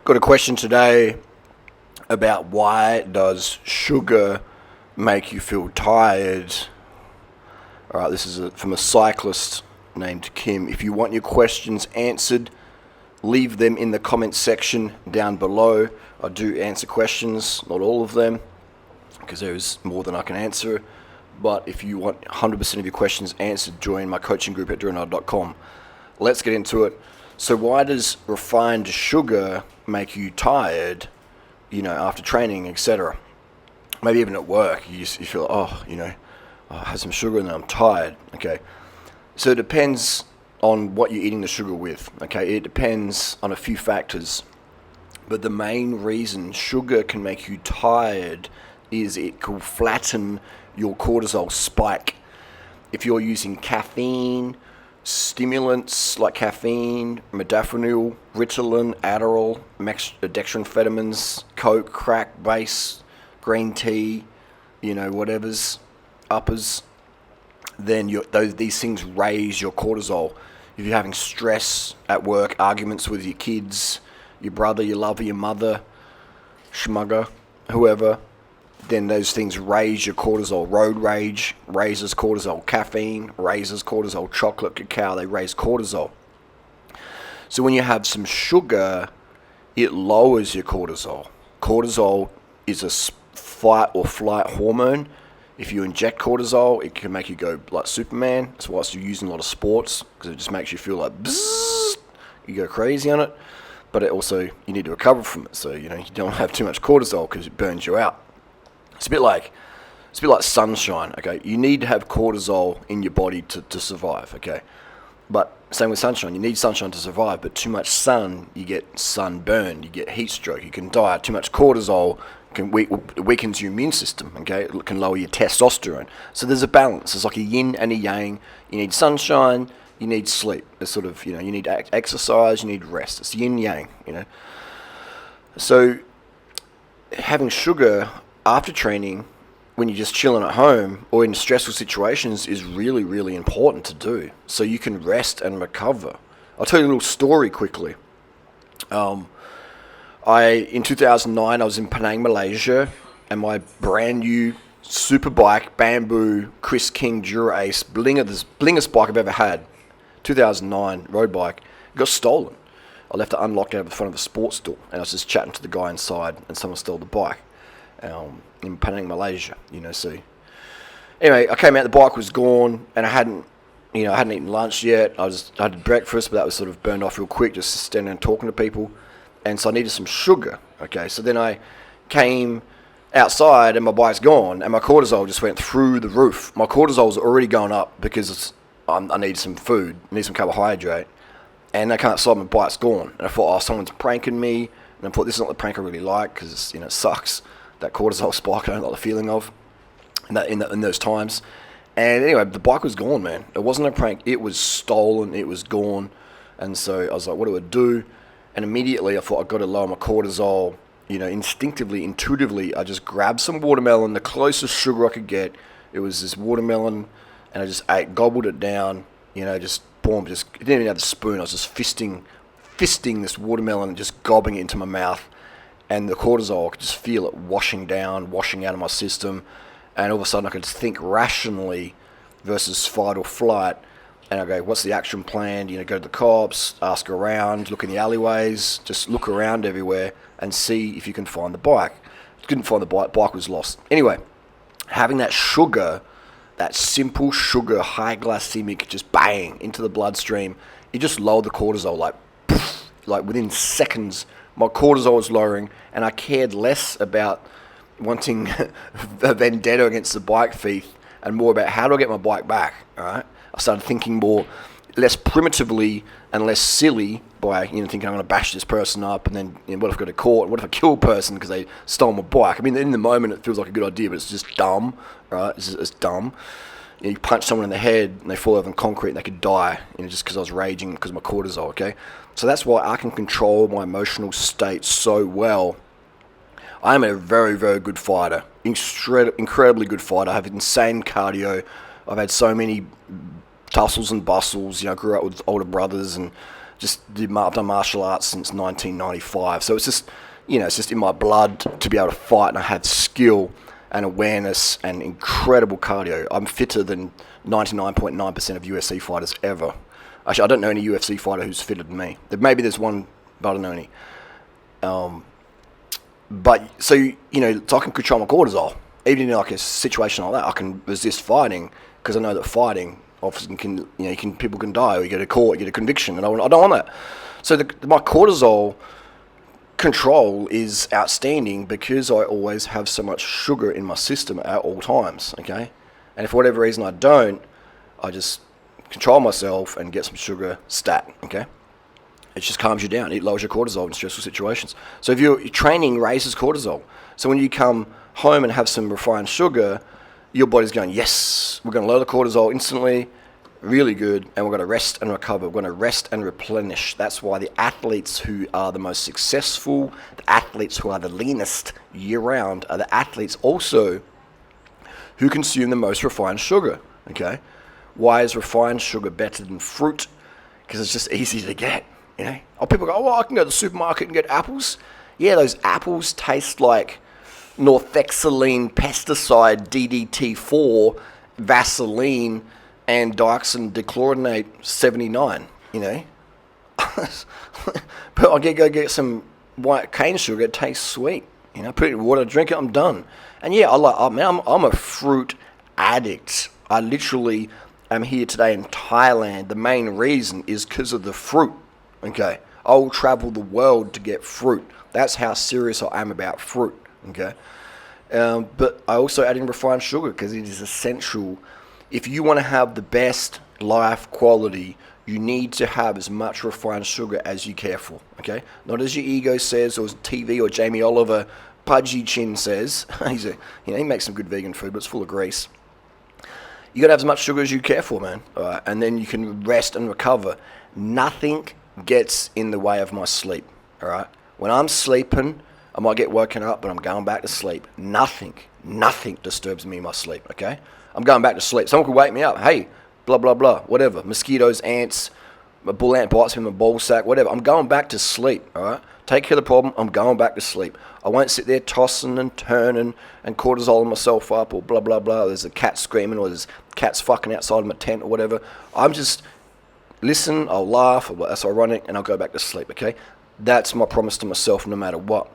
Got a question today about why does sugar make you feel tired? All right, this is from a cyclist named Kim. If you want your questions answered, leave them in the comments section down below. I do answer questions, not all of them, because there's more than I can answer. But if you want 100% of your questions answered, join my coaching group at durianrider.com. Let's get into it. So why does refined sugar make you tired, after training, etc.? Maybe even at work, you feel, I had some sugar and then I'm tired. Okay, so it depends on what you're eating the sugar with. Okay, it depends on a few factors. But the main reason sugar can make you tired is it can flatten your cortisol spike. If you're using caffeine, stimulants like caffeine, modafinil, Ritalin, Adderall, dextroamphetamines, Coke, crack, base, green tea, whatever's uppers, then these things raise your cortisol. If you're having stress at work, arguments with your kids, your brother, your lover, your mother, schmugger, whoever, then those things raise your cortisol. Road rage raises cortisol. Caffeine raises cortisol. Chocolate, cacao, they raise cortisol. So when you have some sugar, it lowers your cortisol. Cortisol is a fight or flight hormone. If you inject cortisol, it can make you go like Superman. That's why it's used in a lot of sports, because it just makes you feel like bzzz, you go crazy on it. But it also, you need to recover from it. So, you don't have too much cortisol because it burns you out. It's a bit like sunshine, okay? You need to have cortisol in your body to survive, okay? But same with sunshine. You need sunshine to survive, but too much sun, you get sunburn, you get heat stroke, you can die. Too much cortisol weakens your immune system, okay? It can lower your testosterone. So there's a balance. It's like a yin and a yang. You need sunshine, you need sleep. It's sort of, you need exercise, you need rest. It's yin yang, So having sugar after training, when you're just chilling at home or in stressful situations, is really, really important to do so you can rest and recover. I'll tell you a little story quickly. In 2009, I was in Penang, Malaysia, and my brand new super bike, Bamboo Chris King Dura Ace, blingest bike I've ever had, 2009 road bike, got stolen. I left it unlocked out of the front of a sports store, and I was just chatting to the guy inside, and someone stole the bike. In Penang, Malaysia, so anyway, I came out, the bike was gone, and I hadn't eaten lunch yet. I had breakfast, but that was sort of burned off real quick, just standing and talking to people, and so I needed some sugar. Okay, so then I came outside, and my bike's gone, and my cortisol just went through the roof. My cortisol's already going up because I need some food, I need some carbohydrate, and I can't stop, my bike's gone. And I thought, someone's pranking me, and I thought, this is not the prank I really like, because it sucks. That cortisol spike I don't like the feeling of in those times. And anyway, the bike was gone, man. It wasn't a prank. It was stolen. It was gone. And so I was like, what do I do? And immediately I thought, I've got to lower my cortisol. Instinctively, intuitively, I just grabbed some watermelon, the closest sugar I could get. It was this watermelon, and I just gobbled it down. Just boom, I didn't even have the spoon. I was just fisting this watermelon and just gobbing it into my mouth. And the cortisol, I could just feel it washing out of my system. And all of a sudden I could think rationally versus fight or flight. And I go, what's the action plan? Go to the cops, ask around, look in the alleyways, just look around everywhere and see if you can find the bike. Couldn't find the bike was lost. Anyway, having that sugar, that simple sugar, high glycemic, just bang into the bloodstream, it just lowered the cortisol like within seconds. My cortisol was lowering, and I cared less about wanting a vendetta against the bike thief and more about how do I get my bike back, all right? I started thinking less primitively and less silly by, thinking I'm going to bash this person up, and then what if I go to court? What if I kill a person because they stole my bike? I mean, in the moment it feels like a good idea, but it's just dumb, right? It's dumb. You punch someone in the head and they fall over on concrete and they could die, just because I was raging because of my cortisol, okay? So that's why I can control my emotional state so well. I'm a very, very good fighter, incredibly good fighter. I have insane cardio. I've had so many tussles and bustles. I grew up with older brothers and I've done martial arts since 1995. So it's just, it's just in my blood to be able to fight, and I have skill and awareness and incredible cardio. I'm fitter than 99.9% of UFC fighters ever. Actually, I don't know any UFC fighter who's fitter than me. Maybe there's one, but I don't know any. So I can control my cortisol. Even in like a situation like that, I can resist fighting because I know that fighting often people can die, or you get a court, you get a conviction, and I don't want that. So my cortisol control is outstanding because I always have so much sugar in my system at all times, okay? And if for whatever reason I don't, I just control myself and get some sugar stat, okay? It just calms you down. It lowers your cortisol in stressful situations. So if your training raises cortisol. So when you come home and have some refined sugar, your body's going, yes, we're going to lower the cortisol instantly, really good, and we're going to rest and recover. We're going to rest and replenish. That's why the athletes who are the most successful, the athletes who are the leanest year-round, are the athletes also who consume the most refined sugar, okay? Why is refined sugar better than fruit? Because it's just easy to get, People go, I can go to the supermarket and get apples. Yeah, those apples taste like northexylene pesticide, DDT4, Vaseline, and dioxin dichlorogenate 79, But I'll go get some white cane sugar. It tastes sweet, Put it in water, drink it, I'm done. And yeah, I'm a fruit addict. I literally am here today in Thailand. The main reason is because of the fruit, okay? I will travel the world to get fruit. That's how serious I am about fruit, okay? But I also add in refined sugar because it is essential. If you want to have the best life quality, you need to have as much refined sugar as you care for, okay? Not as your ego says, or as TV or Jamie Oliver, Pudgy Chin says. He makes some good vegan food, but it's full of grease. You got to have as much sugar as you care for, man. All right? And then you can rest and recover. Nothing gets in the way of my sleep, all right? When I'm sleeping, I might get woken up, but I'm going back to sleep. Nothing disturbs me in my sleep, okay? I'm going back to sleep. Someone could wake me up. Hey, blah, blah, blah, whatever. Mosquitoes, ants, a bull ant bites me in my ball sack, whatever. I'm going back to sleep, all right? Take care of the problem. I'm going back to sleep. I won't sit there tossing and turning and cortisoling myself up or blah, blah, blah. There's a cat screaming or there's cats fucking outside of my tent or whatever. I'm just listen, I'll laugh, that's ironic, and I'll go back to sleep, okay? That's my promise to myself no matter what.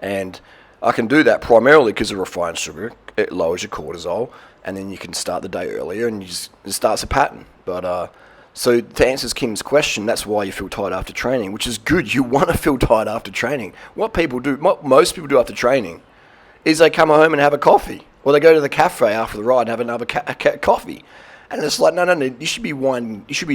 And I can do that primarily because of refined sugar. It lowers your cortisol, and then you can start the day earlier, and it starts a pattern. But so to answer Kim's question, that's why you feel tired after training, which is good. You want to feel tired after training. What most people do after training is they come home and have a coffee, or they go to the cafe after the ride and have another coffee. And it's like, no, you should be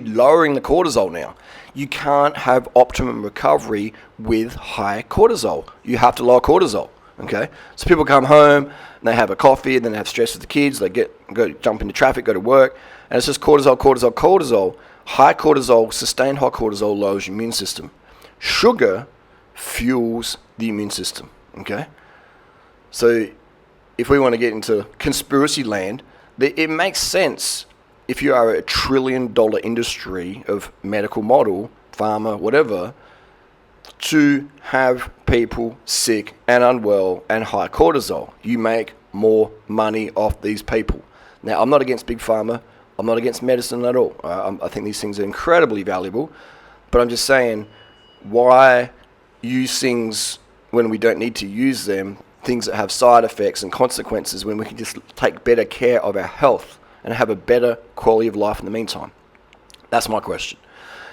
lowering the cortisol now. You can't have optimum recovery with high cortisol. You have to lower cortisol, okay? So people come home, and they have a coffee, and then they have stress with the kids, they go jump into traffic, go to work, and it's just cortisol. High cortisol, sustained high cortisol lowers your immune system. Sugar fuels the immune system, okay? So if we want to get into conspiracy land, it makes sense. If you are a $1 trillion industry of medical model, pharma, whatever, to have people sick and unwell and high cortisol, you make more money off these people. Now, I'm not against big pharma. I'm not against medicine at all. I think these things are incredibly valuable. But I'm just saying, why use things when we don't need to use them, things that have side effects and consequences, when we can just take better care of our health and have a better quality of life in the meantime? That's my question.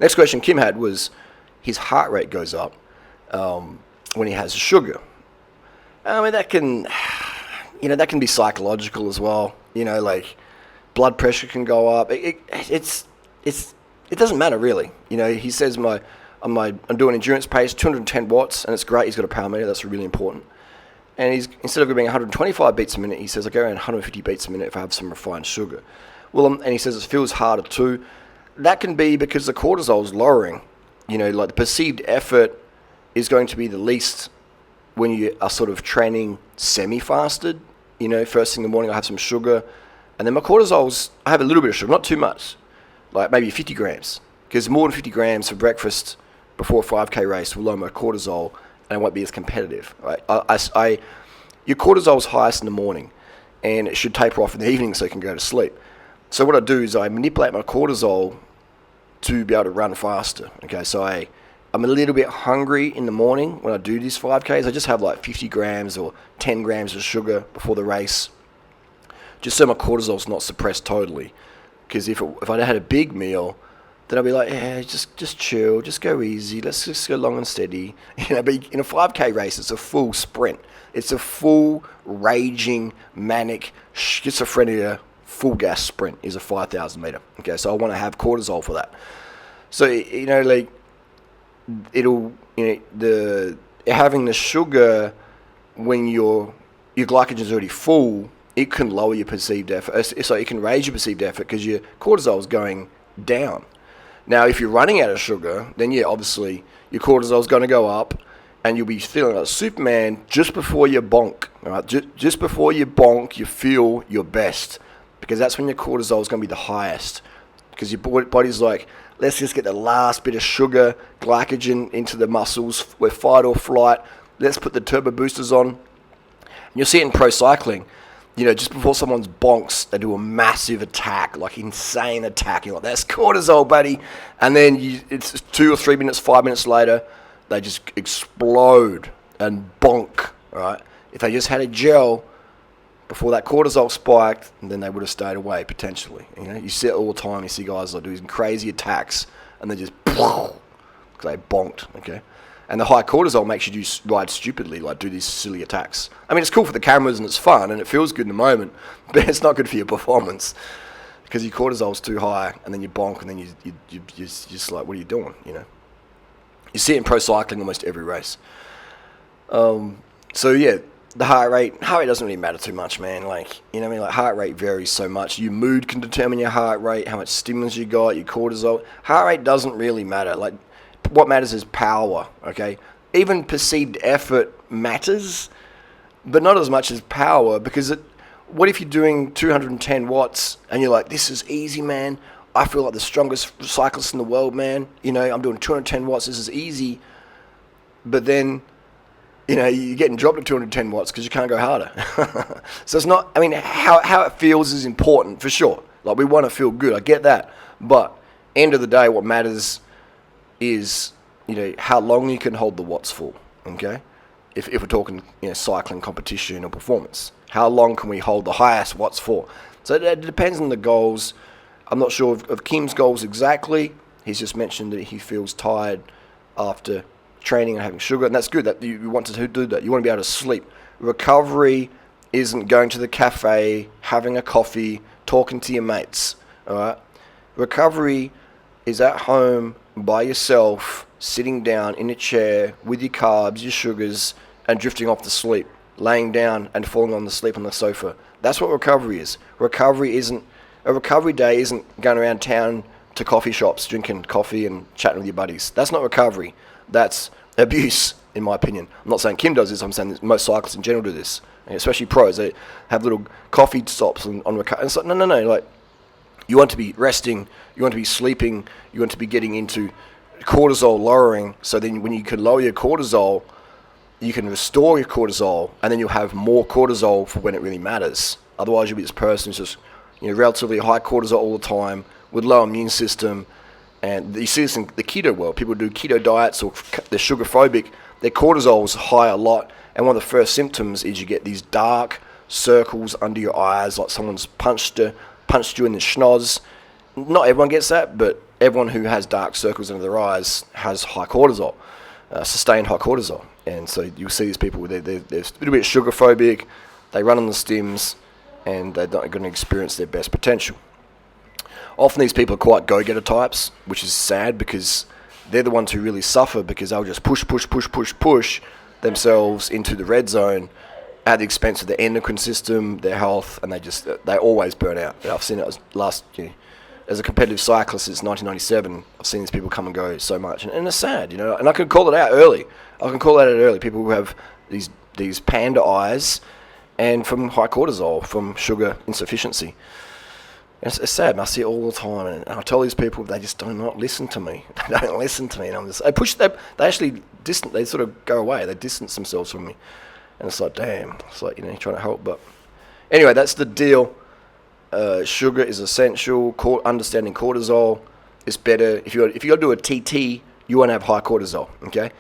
Next question Kim had was his heart rate goes up when he has sugar. I mean, that can be psychological as well. Like blood pressure can go up. It doesn't matter really. He says I'm doing endurance pace, 210 watts, and it's great. He's got a power meter. That's really important. And instead of being 125 beats a minute, he says I go around 150 beats a minute if I have some refined sugar. Well, and he says it feels harder too. That can be because the cortisol is lowering. Like the perceived effort is going to be the least when you are sort of training semi-fasted. First thing in the morning I have some sugar, and then my cortisol's, I have a little bit of sugar, not too much, like maybe 50 grams. because more than 50 grams for breakfast before a 5K race will lower my cortisol, and I won't be as competitive. Right? Your cortisol is highest in the morning, and it should taper off in the evening so you can go to sleep. So what I do is I manipulate my cortisol to be able to run faster. Okay, so I'm a little bit hungry in the morning when I do these 5Ks. I just have like 50 grams or 10 grams of sugar before the race, just so my cortisol's not suppressed totally. Because if I had a big meal, then I'd be like, yeah, just chill, just go easy, let's just go long and steady. But in a 5K race, it's a full sprint. It's a full, raging, manic, schizophrenia, full gas sprint is a 5,000 meter. Okay, so I want to have cortisol for that. So, like, having the sugar when your glycogen is already full, it can lower your perceived effort. So it can raise your perceived effort because your cortisol is going down. Now, if you're running out of sugar, then yeah, obviously your cortisol is going to go up, and you'll be feeling like Superman just before you bonk. All right, just before you bonk, you feel your best, because that's when your cortisol is going to be the highest. Because your body's like, let's just get the last bit of sugar, glycogen into the muscles. We're fight or flight. Let's put the turbo boosters on. And you'll see it in pro cycling. Just before someone's bonks, they do a massive attack, like insane attack. You're like, that's cortisol, buddy. And then it's 2 or 3 minutes, 5 minutes later, they just explode and bonk, right? If they just had a gel before that cortisol spiked, then they would have stayed away, potentially. You see it all the time. You see guys like doing crazy attacks, and they just, because they bonked, okay? And the high cortisol makes you ride stupidly, like do these silly attacks. I mean, it's cool for the cameras and it's fun and it feels good in the moment, but it's not good for your performance because your cortisol's too high, and then you bonk, and then you're just like, what are you doing? You see it in pro cycling almost every race. So yeah, the heart rate doesn't really matter too much, man. Like, like heart rate varies so much. Your mood can determine your heart rate, how much stimulus you got, your cortisol. Heart rate doesn't really matter. Like, what matters is power, okay? Even perceived effort matters, but not as much as power, because what if you're doing 210 watts and you're like, this is easy, man. I feel like the strongest cyclist in the world, man. I'm doing 210 watts, this is easy. But then, you're getting dropped at 210 watts because you can't go harder. So it's not, how it feels is important, for sure. Like, we want to feel good, I get that. But end of the day, what matters is, how long you can hold the watts for, okay? If we're talking, cycling competition or performance. How long can we hold the highest watts for? So it depends on the goals. I'm not sure of Kim's goals exactly. He's just mentioned that he feels tired after training and having sugar, and that's good. That you want to do that. You want to be able to sleep. Recovery isn't going to the cafe, having a coffee, talking to your mates, all right? Recovery is at home by yourself, sitting down in a chair with your carbs, your sugars, and drifting off to sleep, laying down and falling on the sleep on the sofa. That's what recovery is. A recovery day isn't going around town to coffee shops, drinking coffee and chatting with your buddies. That's not recovery. That's abuse, in my opinion. I'm not saying Kim does this. I'm saying that most cyclists in general do this, especially pros. They have little coffee stops on recovery. It's like, no. Like, you want to be resting, you want to be sleeping, you want to be getting into cortisol lowering, so then when you can lower your cortisol, you can restore your cortisol, and then you'll have more cortisol for when it really matters. Otherwise, you'll be this person who's just relatively high cortisol all the time, with low immune system. And you see this in the keto world. People do keto diets or they're sugar phobic, their cortisol is high a lot, and one of the first symptoms is you get these dark circles under your eyes, like someone's punched you in the schnoz. Not everyone gets that, but everyone who has dark circles under their eyes has high cortisol, sustained high cortisol. And so you'll see these people, they're a little bit sugar phobic, they run on the stims, and they're not going to experience their best potential. Often these people are quite go-getter types, which is sad because they're the ones who really suffer, because they'll just push themselves into the red zone at the expense of their endocrine system, their health, and they always burn out. I've seen it as a competitive cyclist since 1997. I've seen these people come and go so much, and it's sad, and I can call it out early. People who have these panda eyes, and from high cortisol, from sugar insufficiency. And it's sad, and I see it all the time, and I tell these people they just do not listen to me. They don't listen to me, and I'm just, they actually distant, they sort of go away, they distance themselves from me, and it's like, damn, it's like, you're trying to help, but anyway, that's the deal. Sugar is essential. Understanding cortisol is better. If you got to do a TT, you want to have high cortisol, okay?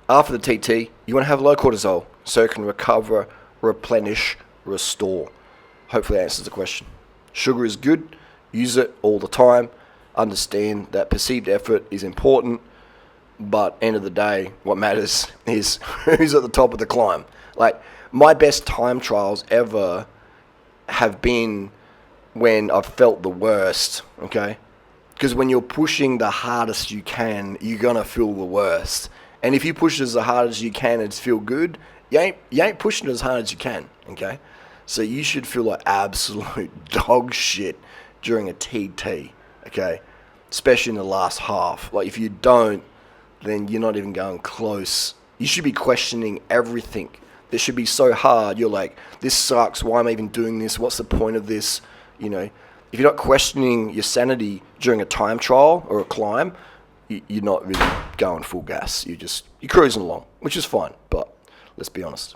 After the TT, you want to have low cortisol so it can recover, replenish, restore. Hopefully that answers the question. Sugar is good. Use it all the time. Understand that perceived effort is important, but end of the day, what matters is who's at the top of the climb. Like, my best time trials ever have been when I've felt the worst, okay? Because when you're pushing the hardest you can, you're going to feel the worst. And if you push as hard as you can and feel good, you ain't pushing as hard as you can, okay? So you should feel like absolute dog shit during a TT, okay? Especially in the last half. Like, if you don't, then you're not even going close. You should be questioning everything. This should be so hard. You're like, this sucks. Why am I even doing this? What's the point of this? If you're not questioning your sanity during a time trial or a climb, you're not really going full gas. You're cruising along, which is fine. But let's be honest.